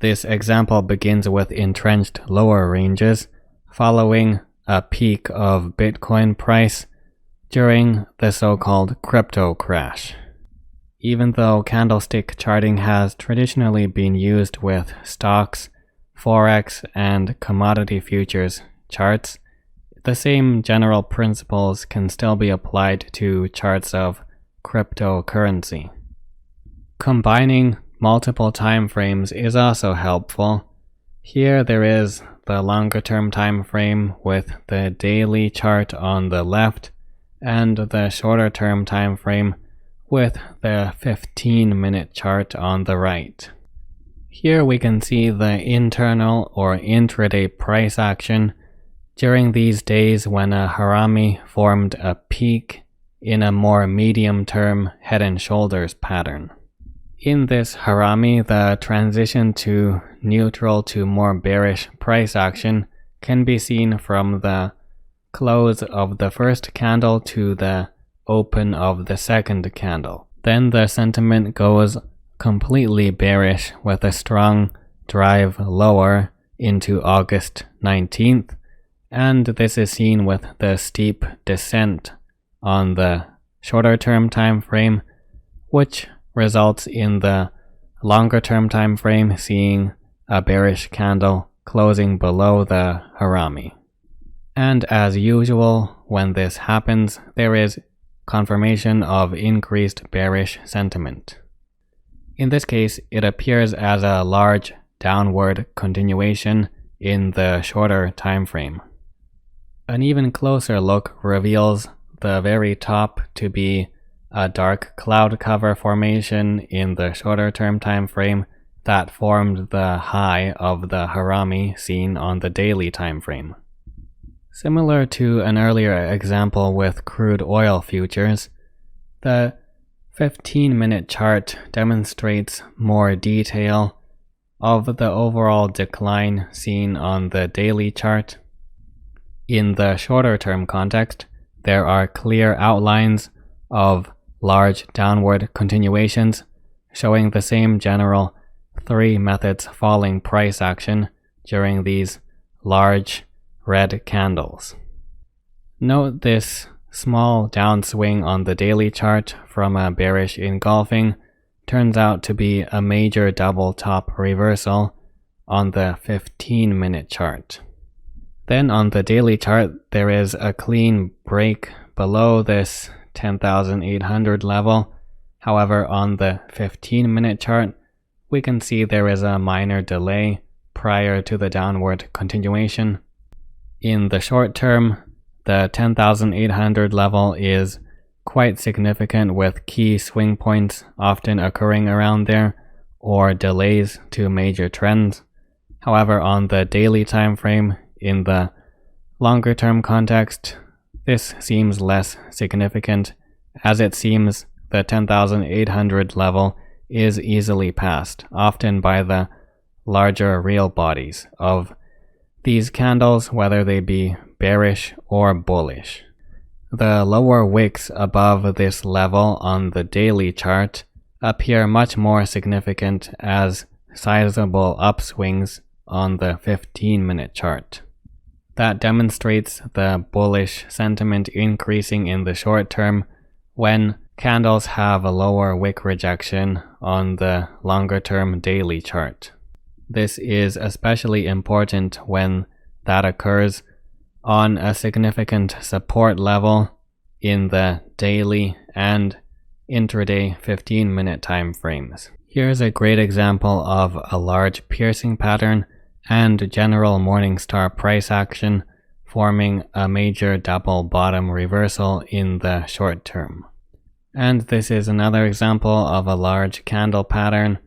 This example begins with entrenched lower ranges following a peak of Bitcoin price during the so-called crypto crash. Even though candlestick charting has traditionally been used with stocks, forex, and commodity futures charts, the same general principles can still be applied to charts of cryptocurrency. Combining multiple time frames is also helpful. Here there is the longer-term time frame with the daily chart on the left and the shorter-term time frame with the 15-minute chart on the right. Here we can see the internal or intraday price action during these days when a harami formed a peak in a more medium-term head and shoulders pattern. In this harami, the transition to neutral to more bearish price action can be seen from the close of the first candle to the open of the second candle. Then the sentiment goes completely bearish with a strong drive lower into August 19th, and this is seen with the steep descent on the shorter term time frame, which results in the longer term time frame seeing a bearish candle closing below the harami. And as usual, when this happens, there is confirmation of increased bearish sentiment. In this case, it appears as a large downward continuation in the shorter time frame. An even closer look reveals the very top to be a dark cloud cover formation in the shorter term time frame that formed the high of the harami seen on the daily time frame. Similar to an earlier example with crude oil futures, the 15-minute chart demonstrates more detail of the overall decline seen on the daily chart. In the shorter term context, there are clear outlines of large downward continuations showing the same general 3 methods falling price action during these large red candles. Note this small downswing on the daily chart from a bearish engulfing turns out to be a major double top reversal on the 15-minute chart. Then on the daily chart, there is a clean break below this 10,800 level. However, on the 15-minute chart, we can see there is a minor delay prior to the downward continuation. In the short term, the 10,800 level is quite significant with key swing points often occurring around there or delays to major trends. However, on the daily time frame, in the longer term context, this seems less significant as it seems the 10,800 level is easily passed, often by the larger real bodies of these candles, whether they be bearish or bullish. The lower wicks above this level on the daily chart appear much more significant as sizable upswings on the 15-minute chart. That demonstrates the bullish sentiment increasing in the short term when candles have a lower wick rejection on the longer term daily chart. This is especially important when that occurs on a significant support level in the daily and intraday 15-minute time frames. Here's a great example of a large piercing pattern and general Morningstar price action forming a major double bottom reversal in the short term. And this is another example of a large candle pattern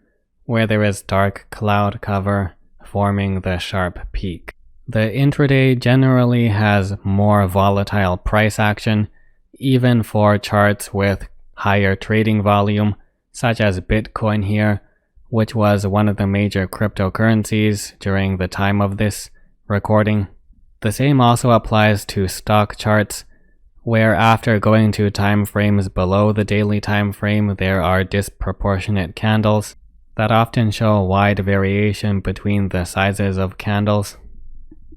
where there is dark cloud cover forming the sharp peak. The intraday generally has more volatile price action, even for charts with higher trading volume, such as Bitcoin here, which was one of the major cryptocurrencies during the time of this recording. The same also applies to stock charts, where after going to time frames below the daily time frame, there are disproportionate candles. that often show wide variation between the sizes of candles.